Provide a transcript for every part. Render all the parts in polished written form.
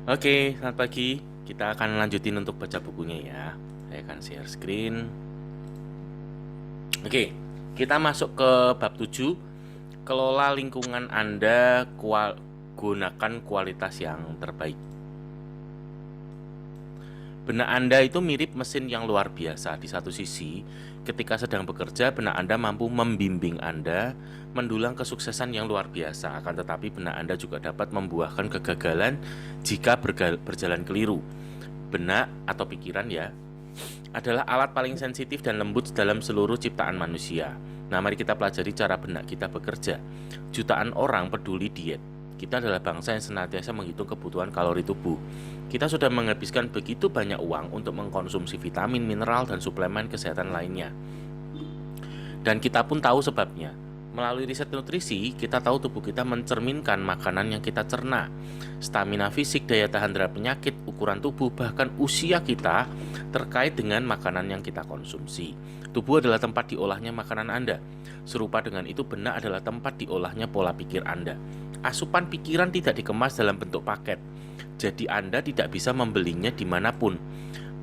Oke, selamat pagi. Kita akan lanjutin untuk baca bukunya ya. Saya akan share screen. Oke, kita masuk ke bab 7. Kelola lingkungan Anda, gunakan kualitas yang terbaik. Benak Anda itu mirip mesin yang luar biasa. Di satu sisi, ketika sedang bekerja, benak Anda mampu membimbing Anda mendulang kesuksesan yang luar biasa. Akan tetapi benak Anda juga dapat membuahkan kegagalan jika berjalan keliru. Benak atau pikiran ya, adalah alat paling sensitif dan lembut dalam seluruh ciptaan manusia. Nah, mari kita pelajari cara benak kita bekerja. Jutaan orang peduli diet. Kita adalah bangsa yang senantiasa menghitung kebutuhan kalori tubuh. Kita sudah menghabiskan begitu banyak uang untuk mengkonsumsi vitamin, mineral, dan suplemen kesehatan lainnya. Dan kita pun tahu sebabnya. Melalui riset nutrisi, kita tahu tubuh kita mencerminkan makanan yang kita cerna. Stamina fisik, daya tahan terhadap penyakit, ukuran tubuh, bahkan usia kita terkait dengan makanan yang kita konsumsi. Tubuh adalah tempat diolahnya makanan Anda. Serupa dengan itu, benak adalah tempat diolahnya pola pikir Anda. Asupan pikiran tidak dikemas dalam bentuk paket, jadi Anda tidak bisa membelinya dimanapun.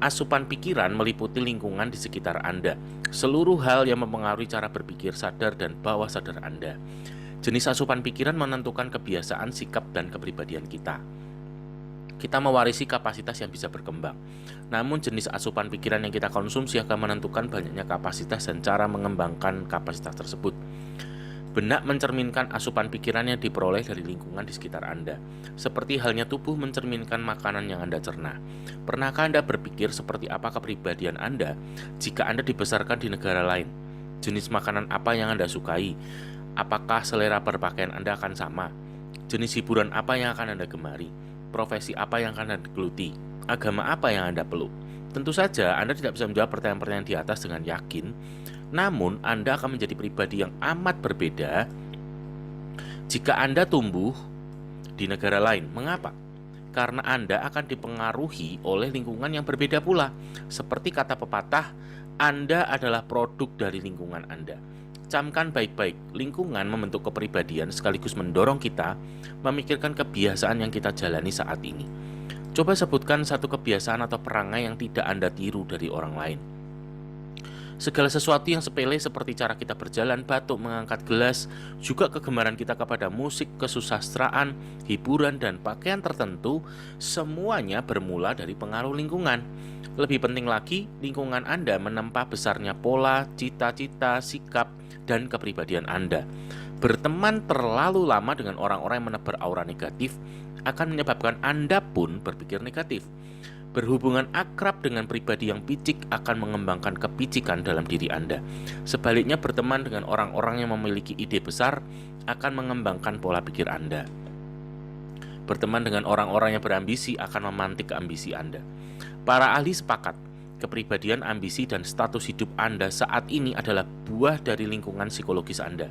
Asupan pikiran meliputi lingkungan di sekitar Anda, seluruh hal yang mempengaruhi cara berpikir sadar dan bawah sadar Anda. Jenis asupan pikiran menentukan kebiasaan, sikap, dan kepribadian kita. Kita mewarisi kapasitas yang bisa berkembang. Namun jenis asupan pikiran yang kita konsumsi akan menentukan banyaknya kapasitas dan cara mengembangkan kapasitas tersebut. Benak mencerminkan asupan pikiran yang diperoleh dari lingkungan di sekitar Anda. Seperti halnya tubuh mencerminkan makanan yang Anda cerna. Pernahkah Anda berpikir seperti apa kepribadian Anda jika Anda dibesarkan di negara lain? Jenis makanan apa yang Anda sukai? Apakah selera berpakaian Anda akan sama? Jenis hiburan apa yang akan Anda gemari? Profesi apa yang akan Anda geluti? Agama apa yang Anda peluk? Tentu saja Anda tidak bisa menjawab pertanyaan-pertanyaan di atas dengan yakin. Namun, Anda akan menjadi pribadi yang amat berbeda jika Anda tumbuh di negara lain. Mengapa? Karena Anda akan dipengaruhi oleh lingkungan yang berbeda pula. Seperti kata pepatah, Anda adalah produk dari lingkungan Anda. Camkan baik-baik, lingkungan membentuk kepribadian sekaligus mendorong kita memikirkan kebiasaan yang kita jalani saat ini. Coba sebutkan satu kebiasaan atau perangai yang tidak Anda tiru dari orang lain. Segala sesuatu yang sepele seperti cara kita berjalan, batuk, mengangkat gelas, juga kegemaran kita kepada musik, kesusastraan, hiburan, dan pakaian tertentu, semuanya bermula dari pengaruh lingkungan. Lebih penting lagi, lingkungan Anda menempa besarnya pola, cita-cita, sikap, dan kepribadian Anda. Berteman terlalu lama dengan orang-orang yang menebar aura negatif akan menyebabkan Anda pun berpikir negatif. Berhubungan akrab dengan pribadi yang picik akan mengembangkan kepicikan dalam diri Anda. Sebaliknya, berteman dengan orang-orang yang memiliki ide besar akan mengembangkan pola pikir Anda. Berteman dengan orang-orang yang berambisi akan memantik ambisi Anda. Para ahli sepakat, kepribadian, ambisi, dan status hidup Anda saat ini adalah buah dari lingkungan psikologis Anda.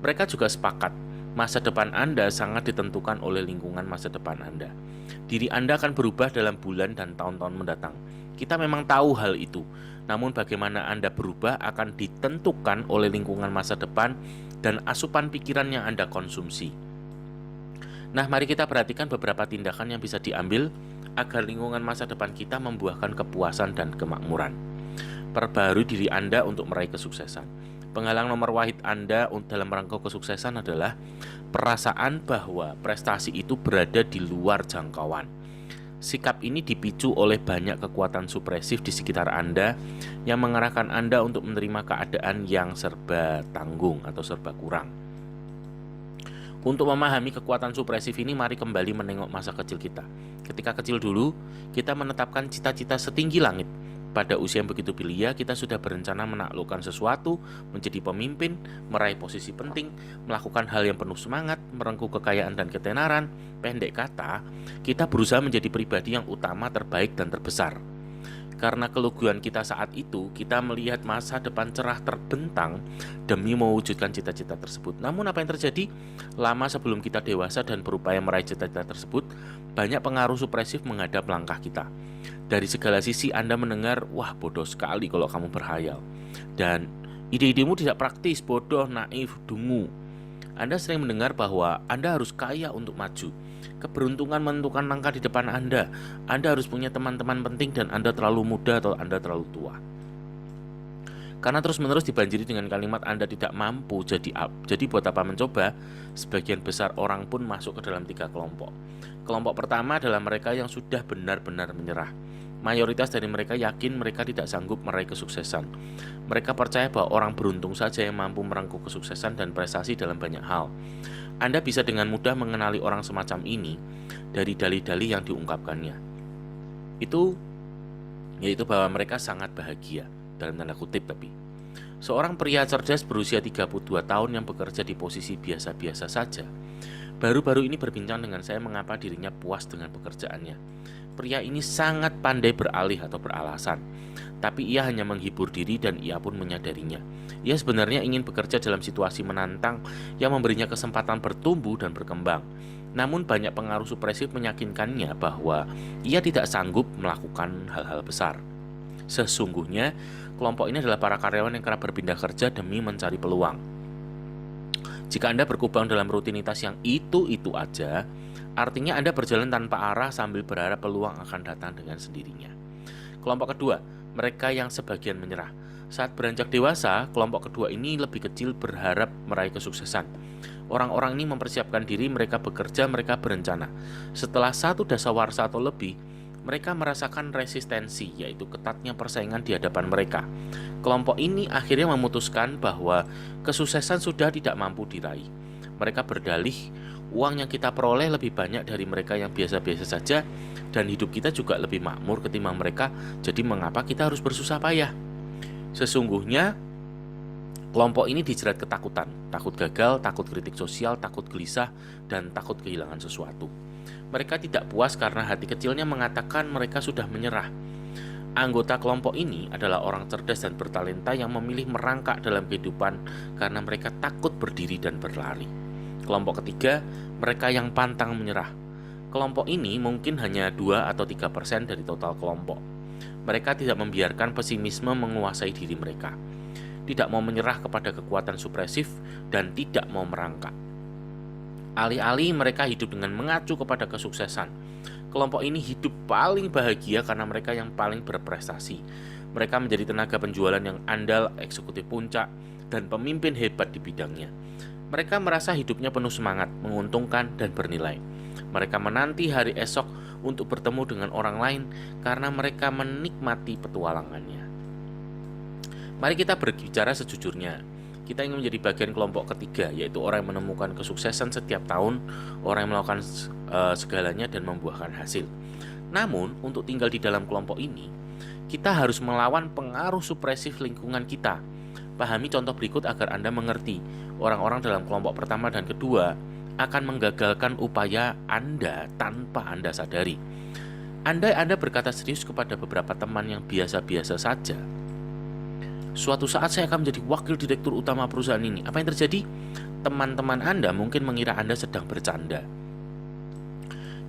Mereka juga sepakat, masa depan Anda sangat ditentukan oleh lingkungan masa depan Anda. Diri Anda akan berubah dalam bulan dan tahun-tahun mendatang. Kita memang tahu hal itu, namun bagaimana Anda berubah akan ditentukan oleh lingkungan masa depan dan asupan pikiran yang Anda konsumsi. Nah, mari kita perhatikan beberapa tindakan yang bisa diambil agar lingkungan masa depan kita membuahkan kepuasan dan kemakmuran. Perbarui diri Anda untuk meraih kesuksesan. Penghalang nomor wahid Anda dalam rangka kesuksesan adalah perasaan bahwa prestasi itu berada di luar jangkauan. Sikap ini dipicu oleh banyak kekuatan supresif di sekitar Anda yang mengarahkan Anda untuk menerima keadaan yang serba tanggung atau serba kurang. Untuk memahami kekuatan supresif ini, mari kembali menengok masa kecil kita. Ketika kecil dulu, kita menetapkan cita-cita setinggi langit. Pada usia yang begitu belia, kita sudah berencana menaklukkan sesuatu, menjadi pemimpin, meraih posisi penting, melakukan hal yang penuh semangat, merengkuh kekayaan dan ketenaran. Pendek kata, kita berusaha menjadi pribadi yang utama, terbaik, dan terbesar. Karena keluguan kita saat itu, kita melihat masa depan cerah terbentang demi mewujudkan cita-cita tersebut. Namun apa yang terjadi? Lama sebelum kita dewasa dan berupaya meraih cita-cita tersebut, banyak pengaruh supresif menghadap langkah kita. Dari segala sisi Anda mendengar, wah bodoh sekali kalau kamu berhayal. Dan ide-idemu tidak praktis, bodoh, naif, dungu. Anda sering mendengar bahwa Anda harus kaya untuk maju. Keberuntungan menentukan langkah di depan Anda. Anda harus punya teman-teman penting dan Anda terlalu muda atau Anda terlalu tua. Karena terus-menerus dibanjiri dengan kalimat Anda tidak mampu, jadi buat apa mencoba? Sebagian besar orang pun masuk ke dalam 3 kelompok. Kelompok pertama adalah mereka yang sudah benar-benar menyerah. Mayoritas dari mereka yakin mereka tidak sanggup meraih kesuksesan. Mereka percaya bahwa orang beruntung saja yang mampu merengkuh kesuksesan dan prestasi dalam banyak hal. Anda bisa dengan mudah mengenali orang semacam ini dari dalih-dalih yang diungkapkannya. Yaitu bahwa mereka sangat bahagia, dalam tanda kutip tapi. Seorang pria cerdas berusia 32 tahun yang bekerja di posisi biasa-biasa saja, baru-baru ini berbincang dengan saya mengapa dirinya puas dengan pekerjaannya. Pria ini sangat pandai beralih atau beralasan, tapi ia hanya menghibur diri dan ia pun menyadarinya. Ia sebenarnya ingin bekerja dalam situasi menantang yang memberinya kesempatan bertumbuh dan berkembang. Namun banyak pengaruh supresif meyakinkannya bahwa ia tidak sanggup melakukan hal-hal besar. Sesungguhnya, kelompok ini adalah para karyawan yang kerap berpindah kerja demi mencari peluang. Jika Anda berkubang dalam rutinitas yang itu-itu aja, artinya Anda berjalan tanpa arah sambil berharap peluang akan datang dengan sendirinya. Kelompok kedua, mereka yang sebagian menyerah. Saat beranjak dewasa, kelompok kedua ini lebih kecil berharap meraih kesuksesan. Orang-orang ini mempersiapkan diri, mereka bekerja, mereka berencana. Setelah 1 dasawarsa atau lebih, mereka merasakan resistensi, yaitu ketatnya persaingan di hadapan mereka. Kelompok ini akhirnya memutuskan bahwa kesuksesan sudah tidak mampu diraih. Mereka berdalih, uang yang kita peroleh lebih banyak dari mereka yang biasa-biasa saja, dan hidup kita juga lebih makmur ketimbang mereka, jadi mengapa kita harus bersusah payah? Sesungguhnya, kelompok ini dijerat ketakutan, takut gagal, takut kritik sosial, takut gelisah, dan takut kehilangan sesuatu. Mereka tidak puas karena hati kecilnya mengatakan mereka sudah menyerah. Anggota kelompok ini adalah orang cerdas dan bertalenta yang memilih merangkak dalam kehidupan karena mereka takut berdiri dan berlari. Kelompok ketiga, mereka yang pantang menyerah. Kelompok ini mungkin hanya 2 atau 3% dari total kelompok. Mereka tidak membiarkan pesimisme menguasai diri mereka, tidak mau menyerah kepada kekuatan supresif, dan tidak mau merangkak. Alih-alih mereka hidup dengan mengacu kepada kesuksesan. Kelompok ini hidup paling bahagia karena mereka yang paling berprestasi. Mereka menjadi tenaga penjualan yang andal, eksekutif puncak, dan pemimpin hebat di bidangnya. Mereka merasa hidupnya penuh semangat, menguntungkan, dan bernilai. Mereka menanti hari esok untuk bertemu dengan orang lain karena mereka menikmati petualangannya. Mari kita berbicara sejujurnya. Kita ingin menjadi bagian kelompok ketiga, yaitu orang yang menemukan kesuksesan setiap tahun, orang yang melakukan segalanya dan membuahkan hasil. Namun, untuk tinggal di dalam kelompok ini, kita harus melawan pengaruh supresif lingkungan kita. Pahami contoh berikut agar Anda mengerti. Orang-orang dalam kelompok pertama dan kedua akan menggagalkan upaya Anda tanpa Anda sadari. Andai Anda berkata serius kepada beberapa teman yang biasa-biasa saja, suatu saat saya akan menjadi wakil direktur utama perusahaan ini. Apa yang terjadi? Teman-teman Anda mungkin mengira Anda sedang bercanda.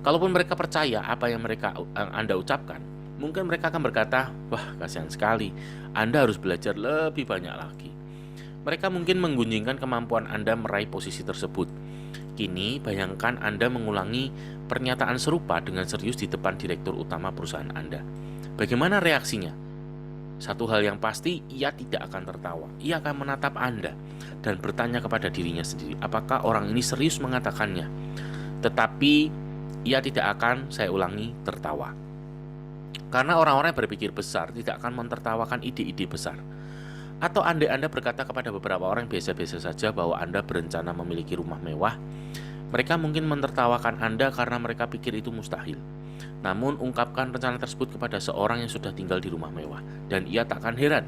Kalaupun mereka percaya apa yang Anda ucapkan, mungkin mereka akan berkata, wah kasihan sekali, Anda harus belajar lebih banyak lagi. Mereka mungkin menggunjingkan kemampuan Anda meraih posisi tersebut. Kini bayangkan Anda mengulangi pernyataan serupa dengan serius di depan direktur utama perusahaan Anda. Bagaimana reaksinya? Satu hal yang pasti, ia tidak akan tertawa. Ia akan menatap Anda dan bertanya kepada dirinya sendiri, apakah orang ini serius mengatakannya? Tetapi ia tidak akan, saya ulangi, tertawa. Karena orang-orang yang berpikir besar tidak akan mentertawakan ide-ide besar. Atau andai Anda berkata kepada beberapa orang biasa-biasa saja bahwa Anda berencana memiliki rumah mewah, mereka mungkin mentertawakan Anda karena mereka pikir itu mustahil. Namun ungkapkan rencana tersebut kepada seorang yang sudah tinggal di rumah mewah, dan ia takkan heran.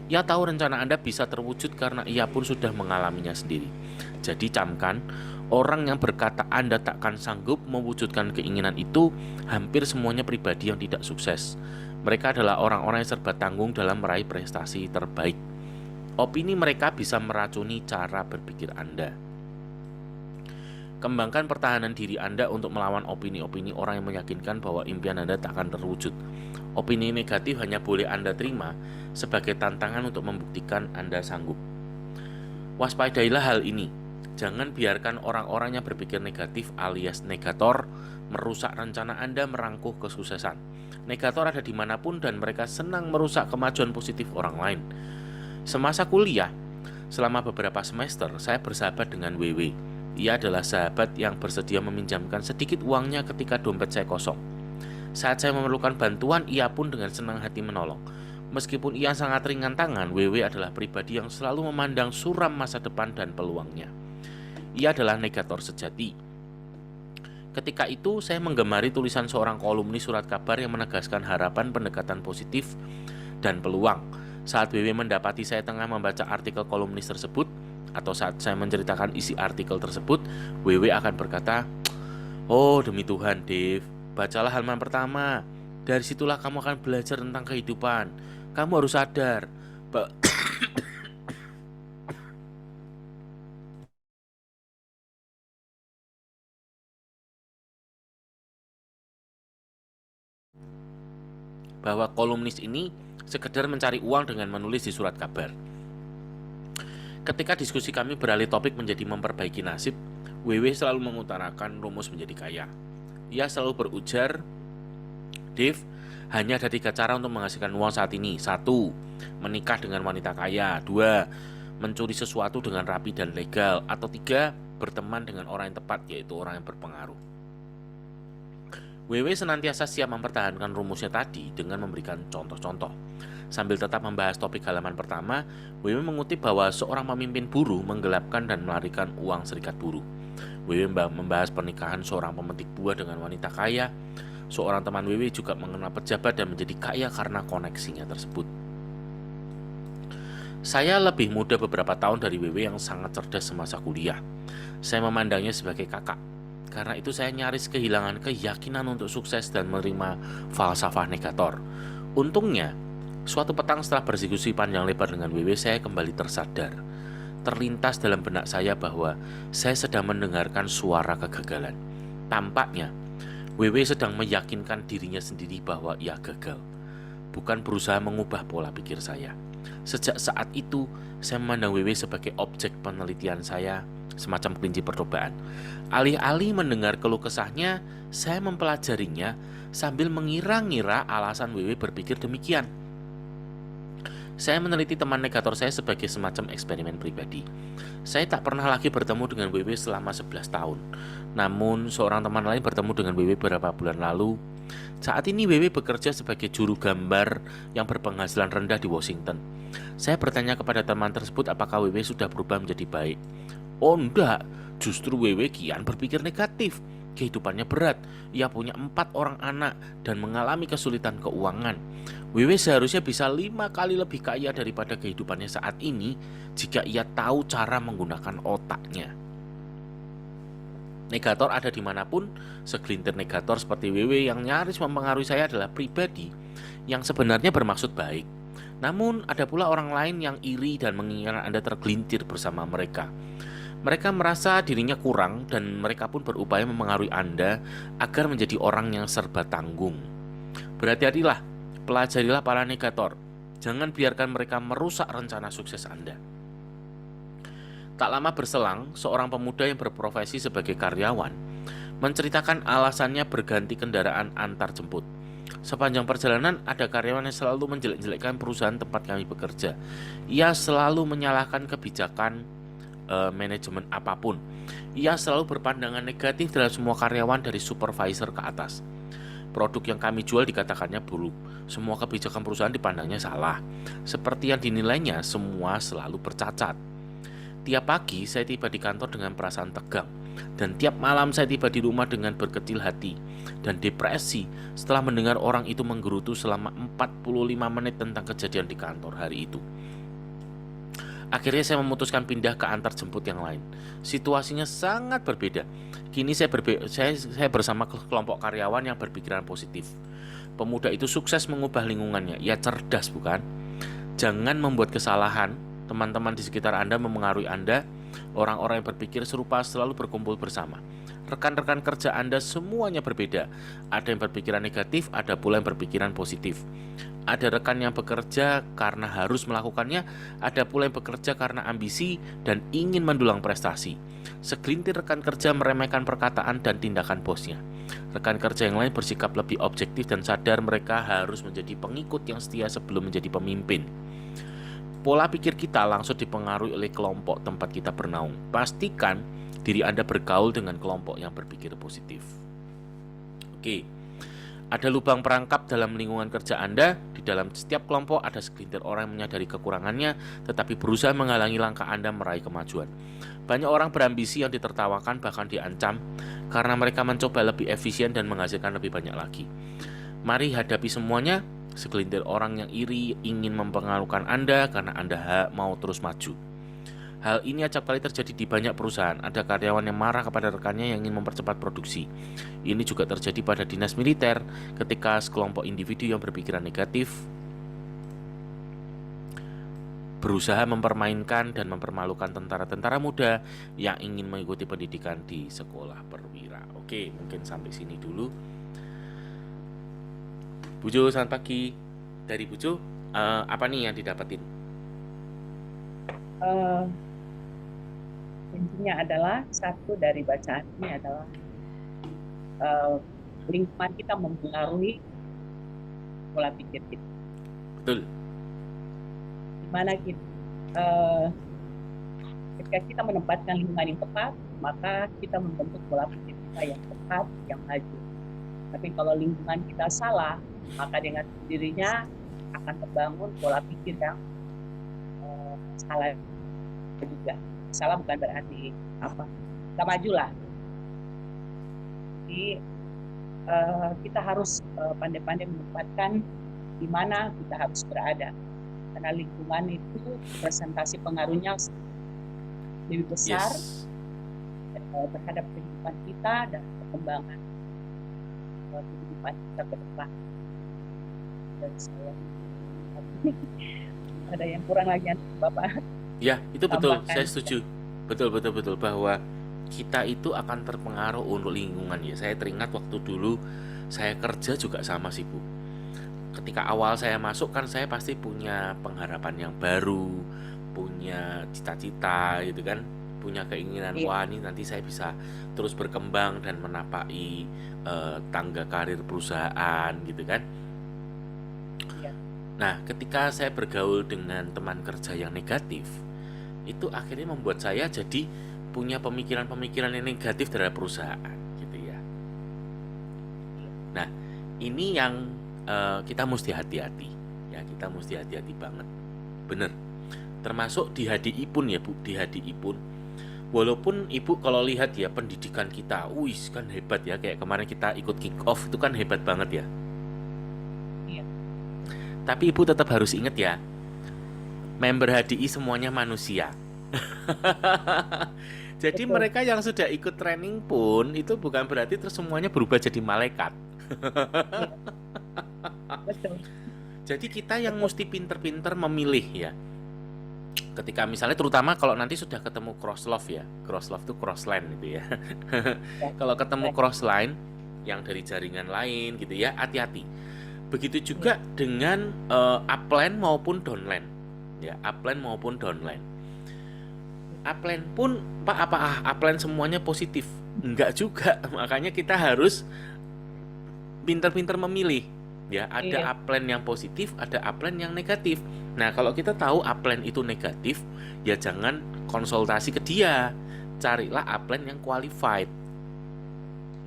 Ia tahu rencana Anda bisa terwujud karena ia pun sudah mengalaminya sendiri. Jadi camkan, orang yang berkata Anda takkan sanggup mewujudkan keinginan itu hampir semuanya pribadi yang tidak sukses. Mereka adalah orang-orang yang serba tanggung dalam meraih prestasi terbaik. Opini mereka bisa meracuni cara berpikir Anda. Kembangkan pertahanan diri Anda untuk melawan opini-opini orang yang meyakinkan bahwa impian Anda tak akan terwujud. Opini negatif hanya boleh Anda terima sebagai tantangan untuk membuktikan Anda sanggup. Waspadailah hal ini. Jangan biarkan orang-orang yang berpikir negatif alias negator merusak rencana Anda merangkuh kesuksesan. Negator ada dimanapun dan mereka senang merusak kemajuan positif orang lain. Semasa kuliah, selama beberapa semester, saya bersahabat dengan WW. Ia adalah sahabat yang bersedia meminjamkan sedikit uangnya ketika dompet saya kosong. Saat saya memerlukan bantuan, ia pun dengan senang hati menolong. Meskipun ia sangat ringan tangan, WW adalah pribadi yang selalu memandang suram masa depan dan peluangnya. Ia adalah negator sejati. Ketika itu, saya menggemari tulisan seorang kolumnis surat kabar yang menegaskan harapan pendekatan positif dan peluang. Saat WW mendapati saya tengah membaca artikel kolumnis tersebut, atau saat saya menceritakan isi artikel tersebut, WW akan berkata, "Oh demi Tuhan, Dave, bacalah halaman pertama. Dari situlah kamu akan belajar tentang kehidupan. Kamu harus sadar bahwa kolumnis ini sekedar mencari uang dengan menulis di surat kabar." Ketika diskusi kami beralih topik menjadi memperbaiki nasib, WW selalu mengutarakan rumus menjadi kaya. Ia selalu berujar, "Dave, hanya ada 3 cara untuk menghasilkan uang saat ini. 1. Menikah dengan wanita kaya. 2. Mencuri sesuatu dengan rapi dan legal. Atau 3. Berteman dengan orang yang tepat, yaitu orang yang berpengaruh." WW senantiasa siap mempertahankan rumusnya tadi dengan memberikan contoh-contoh. Sambil tetap membahas topik halaman pertama, WW mengutip bahwa seorang pemimpin buruh menggelapkan dan melarikan uang serikat buruh. WW membahas pernikahan seorang pemetik buah dengan wanita kaya. Seorang teman WW juga mengenal pejabat dan menjadi kaya karena koneksinya tersebut. Saya lebih muda beberapa tahun dari WW yang sangat cerdas semasa kuliah. Saya memandangnya sebagai kakak. Karena itu saya nyaris kehilangan keyakinan untuk sukses dan menerima falsafah negator. Untungnya, suatu petang setelah berdiskusi panjang lebar dengan WW, saya kembali tersadar. Terlintas dalam benak saya bahwa saya sedang mendengarkan suara kegagalan. Tampaknya, WW sedang meyakinkan dirinya sendiri bahwa ia gagal, bukan berusaha mengubah pola pikir saya. Sejak saat itu, saya memandang WW sebagai objek penelitian saya, semacam kelinci percobaan. Alih-alih mendengar keluh kesahnya, saya mempelajarinya sambil mengira-ngira alasan WW berpikir demikian. Saya meneliti teman negator saya sebagai semacam eksperimen pribadi. Saya tak pernah lagi bertemu dengan WW selama 11 tahun. Namun, seorang teman lain bertemu dengan WW beberapa bulan lalu. Saat ini WW bekerja sebagai juru gambar yang berpenghasilan rendah di Washington. Saya bertanya kepada teman tersebut apakah WW sudah berubah menjadi baik. "Oh enggak, justru WW kian berpikir negatif. Kehidupannya berat, ia punya 4 orang anak dan mengalami kesulitan keuangan. WW seharusnya bisa 5 kali lebih kaya daripada kehidupannya saat ini jika ia tahu cara menggunakan otaknya." Negator ada dimanapun. Segelintir negator seperti WW yang nyaris mempengaruhi saya adalah pribadi yang sebenarnya bermaksud baik. Namun ada pula orang lain yang iri dan menginginkan Anda tergelincir bersama mereka. Mereka merasa dirinya kurang dan mereka pun berupaya mempengaruhi Anda agar menjadi orang yang serba tanggung. Berhati-hatilah, pelajarilah para negator. Jangan biarkan mereka merusak rencana sukses Anda. Tak lama berselang, seorang pemuda yang berprofesi sebagai karyawan menceritakan alasannya berganti kendaraan antar jemput. Sepanjang perjalanan, ada karyawan yang selalu menjelek-jelekkan perusahaan tempat kami bekerja. Ia selalu menyalahkan kebijakan manajemen apapun. Ia selalu berpandangan negatif terhadap semua karyawan dari supervisor ke atas. Produk yang kami jual dikatakannya buruk. Semua kebijakan perusahaan dipandangnya salah. Seperti yang dinilainya, semua selalu bercacat. Tiap pagi saya tiba di kantor dengan perasaan tegang, dan tiap malam saya tiba di rumah dengan berkecil hati dan depresi setelah mendengar orang itu menggerutu selama 45 menit tentang kejadian di kantor hari itu. Akhirnya saya memutuskan pindah ke antar jemput yang lain. Situasinya sangat berbeda. Kini saya bersama kelompok karyawan yang berpikiran positif. Pemuda itu sukses mengubah lingkungannya. Ia cerdas, bukan? Jangan membuat kesalahan. Teman-teman di sekitar Anda memengaruhi Anda. Orang-orang yang berpikir serupa selalu berkumpul bersama. Rekan-rekan kerja Anda semuanya berbeda. Ada yang berpikiran negatif, ada pula yang berpikiran positif. Ada rekan yang bekerja karena harus melakukannya, ada pula yang bekerja karena ambisi dan ingin mendulang prestasi. Segelintir rekan kerja meremehkan perkataan dan tindakan bosnya. Rekan kerja yang lain bersikap lebih objektif dan sadar mereka harus menjadi pengikut yang setia sebelum menjadi pemimpin. Pola pikir kita langsung dipengaruhi oleh kelompok tempat kita bernaung. Pastikan diri Anda bergaul dengan kelompok yang berpikir positif. Oke. Ada lubang perangkap dalam lingkungan kerja Anda. Di dalam setiap kelompok ada segelintir orang yang menyadari kekurangannya, tetapi berusaha menghalangi langkah Anda meraih kemajuan. Banyak orang berambisi yang ditertawakan bahkan diancam karena mereka mencoba lebih efisien dan menghasilkan lebih banyak lagi. Mari hadapi semuanya. Segelintir orang yang iri ingin mempengaruhkan Anda karena Anda mau terus maju. Hal ini acap kali terjadi di banyak perusahaan. Ada karyawan yang marah kepada rekannya yang ingin mempercepat produksi. Ini juga terjadi pada dinas militer ketika sekelompok individu yang berpikiran negatif berusaha mempermainkan dan mempermalukan tentara-tentara muda yang ingin mengikuti pendidikan di sekolah perwira. Oke, mungkin sampai sini dulu. Bu Jo, selamat pagi. Dari Bu Jo, apa nih yang didapatin? Intinya adalah satu dari bacaan ini adalah lingkungan kita mempengaruhi pola pikir kita. Betul. Dimana kita, ketika kita menempatkan lingkungan yang tepat, maka kita membentuk pola pikir kita yang tepat, yang maju. Tapi kalau lingkungan kita salah, maka dengan sendirinya akan terbangun pola pikir yang salah juga. Salah bukan berarti kita maju lah. Jadi kita harus pandai-pandai menempatkan di mana kita harus berada, karena lingkungan itu presentasi pengaruhnya lebih besar terhadap kehidupan kita dan perkembangan kehidupan kita ke depan. Dan saya ada yang kurang lagi Bapak. Ya, itu betul, Tambahkan. saya setuju. Betul bahwa kita itu akan terpengaruh untuk lingkungan ya. Saya teringat waktu dulu saya kerja juga sama sih Bu. Ketika awal saya masuk kan saya pasti punya pengharapan yang baru, punya cita-cita gitu kan, punya keinginan wah ini nanti saya bisa terus berkembang dan menapaki tangga karir perusahaan gitu kan. Nah, ketika saya bergaul dengan teman kerja yang negatif, itu akhirnya membuat saya jadi punya pemikiran-pemikiran yang negatif terhadap perusahaan, gitu ya. Nah, ini yang kita mesti hati-hati, ya kita mesti hati-hati banget, bener. Termasuk di HDI pun ya Bu, di HDI pun. Walaupun Ibu kalau lihat ya pendidikan kita, kan hebat ya, kayak kemarin kita ikut kick off itu kan hebat banget ya. Tapi Ibu tetap harus ingat ya, member HDI semuanya manusia. Jadi betul. Mereka yang sudah ikut training pun itu bukan berarti terus semuanya berubah jadi malaikat. Betul. Jadi kita yang mesti pinter-pinter memilih ya. Ketika misalnya terutama kalau nanti sudah ketemu cross love ya, cross love itu cross line gitu ya. Kalau ketemu cross line yang dari jaringan lain gitu ya, hati-hati. Begitu juga dengan upline maupun downline, ya upline maupun downline. Upline pun upline semuanya positif? Enggak juga, makanya kita harus pintar-pintar memilih. Ya ada upline yang positif, ada upline yang negatif. Nah kalau kita tahu upline itu negatif, ya jangan konsultasi ke dia, carilah upline yang qualified.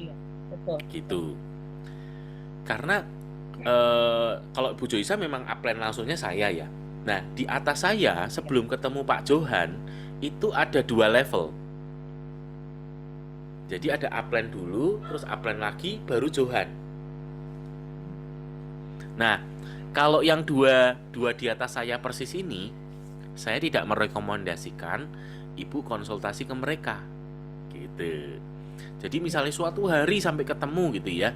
Iya, betul. Gitu. Karena kalau Bu Joisa memang upline langsungnya saya ya. Nah di atas saya sebelum ketemu Pak Johan itu ada 2 level. Jadi ada upline dulu, terus upline lagi, baru Johan. Nah kalau yang dua di atas saya persis ini, saya tidak merekomendasikan Ibu konsultasi ke mereka, gitu. Jadi misalnya suatu hari sampai ketemu gitu ya.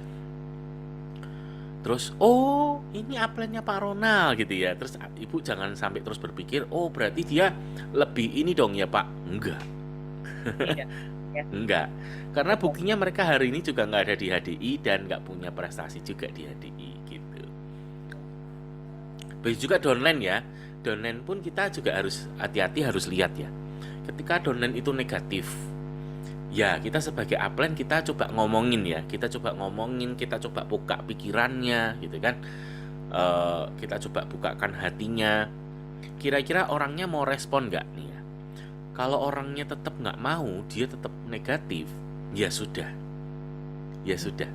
Terus, oh ini upline-nya Pak Ronald gitu ya. Terus Ibu jangan sampai terus berpikir, oh berarti dia lebih ini dong ya Pak. Enggak. Enggak. Karena buktinya mereka hari ini juga nggak ada di HDI dan nggak punya prestasi juga di HDI gitu. Begitu juga downline ya. Downline pun kita juga harus hati-hati, harus lihat ya. Ketika downline itu negatif, Ya, kita sebagai upline kita coba ngomongin ya, kita coba ngomongin, kita coba buka pikirannya gitu kan. Kita coba bukakan hatinya. Kira-kira orangnya mau respon nggak nih ya? Kalau orangnya tetap nggak mau, dia tetap negatif, ya sudah,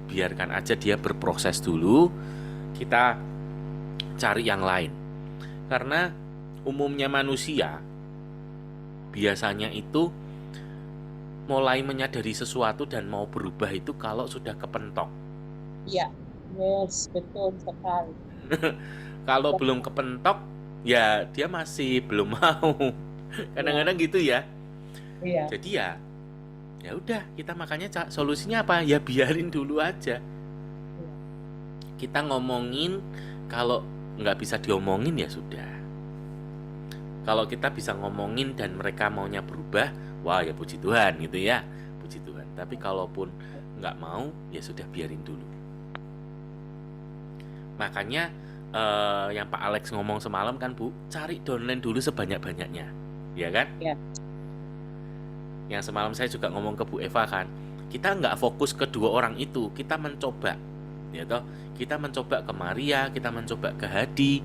biarkan aja dia berproses dulu. Kita cari yang lain. Karena umumnya manusia biasanya itu mulai menyadari sesuatu dan mau berubah itu kalau sudah kepentok. Iya, yes, betul sekali. Kalau belum kepentok, ya dia masih belum mau. Kadang-kadang gitu ya. Iya, Jadi ya udah, kita makanya solusinya apa? Ya biarin dulu aja. iya. Kita ngomongin, kalau nggak bisa diomongin ya sudah. Kalau kita bisa ngomongin dan mereka maunya berubah, wah ya puji Tuhan gitu ya, puji Tuhan. Tapi kalaupun nggak mau, ya sudah biarin dulu. Makanya yang Pak Alex ngomong semalam kan Bu, cari downline dulu sebanyak-banyaknya, ya kan? Ya. Yang semalam saya juga ngomong ke Bu Eva kan, kita nggak fokus ke dua orang itu, kita mencoba, ya toh, kita mencoba ke Maria, kita mencoba ke Hadi,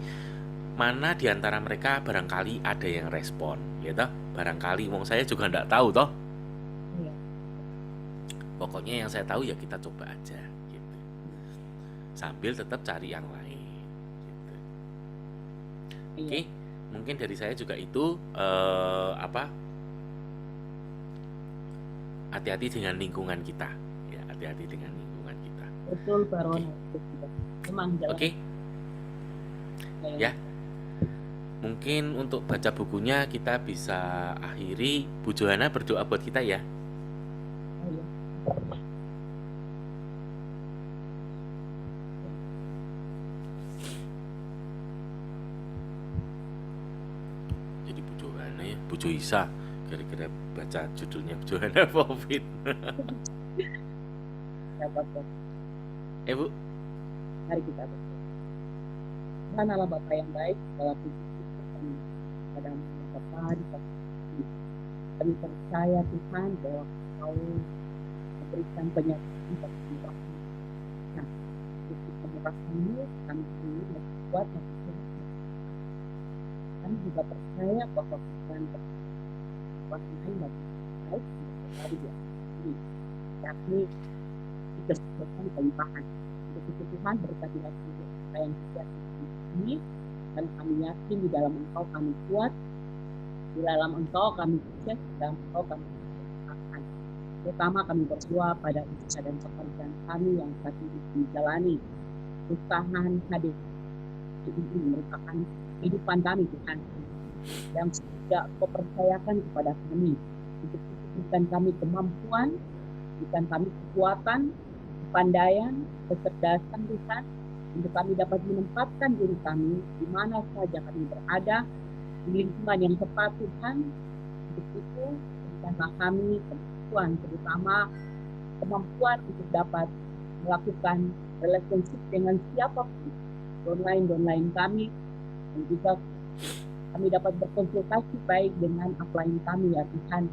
mana di antara mereka barangkali ada yang respon, ya toh, barangkali, wong saya juga nggak tahu toh. Iya. Pokoknya yang saya tahu ya kita coba aja, gitu. Sambil tetap cari yang lain, gitu. Iya. Oke, mungkin dari saya juga itu hati-hati dengan lingkungan kita, ya, hati-hati dengan lingkungan kita. Betul, Baron. Memang jalan. Oke. Ya. Mungkin untuk baca bukunya kita bisa akhiri. Bu Johanna berdoa buat kita ya. Iya. Jadi Bu Johanna ya, Bu Joisa. Kira-kira baca judulnya Bu Johanna Covid. Dapat. Bu. Mari kita berdoa. Tuhan Allah Bapa yang baik, segala puji kami pada Bapa di kasih. Kami percaya Tuhan bahwa Kau memberikan penyakit bagi kami. Nah, untuk kemurahan-Mu kami ini membuat kami juga percaya bahwa Tuhan berkuasa bagi baik dari dia ini, yakni kesempatan kelimpahan. Untuk itu Tuhan berkati lagi apa yang kita ini, dan kami yakin di dalam Engkau kami kuat, di dalam Engkau kami sukses, di dalam Engkau kami akan. Terutama kami berdoa pada usaha dan pekerjaan kami yang saat ini dijalani. Usahaan hadir ini merupakan kehidupan kami Tuhan, yang sudah Kau percayakan kepada kami. Untuk itu berikan kami kemampuan, berikan kami kekuatan, kepandaian, kecerdasan Tuhan, untuk kami dapat menempatkan diri kami di mana saja kami berada, di lingkungan yang tepat Tuhan. Untuk itu, berikanlah kami kemampuan, terutama kemampuan untuk dapat melakukan relationship dengan siapapun, downline kami, dan juga kami dapat berkonsultasi baik dengan upline kami ya Tuhan,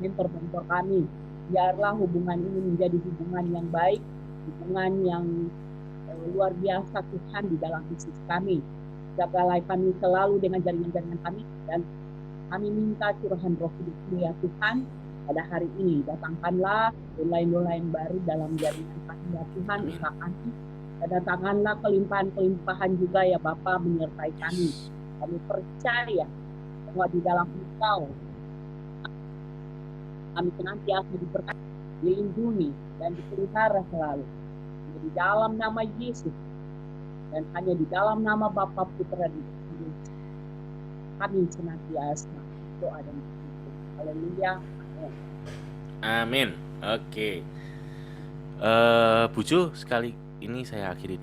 mentor-mentor kami. Biarlah hubungan ini menjadi hubungan yang baik, hubungan yang luar biasa Tuhan di dalam bisnis kami. Jagalah kami selalu dengan jaringan-jaringan kami, dan kami minta curahan Roh Kudus ya Tuhan pada hari ini. Datangkanlah downline baru dalam jaringan kami ya Tuhan, usaha kami. Dan datangkanlah kelimpahan juga ya Bapa menyertai kami. Kami percaya bahwa di dalam Engkau kami senantiasa diberkati, dilindungi, dan dipelihara selalu. Di dalam nama Yesus, dan hanya di dalam nama Bapa, Putra, dan Roh Kudus, kami senantiasa doa dan bersyukur. Haleluya. Amin. Oke. Bu Jo, sekali ini saya akhiri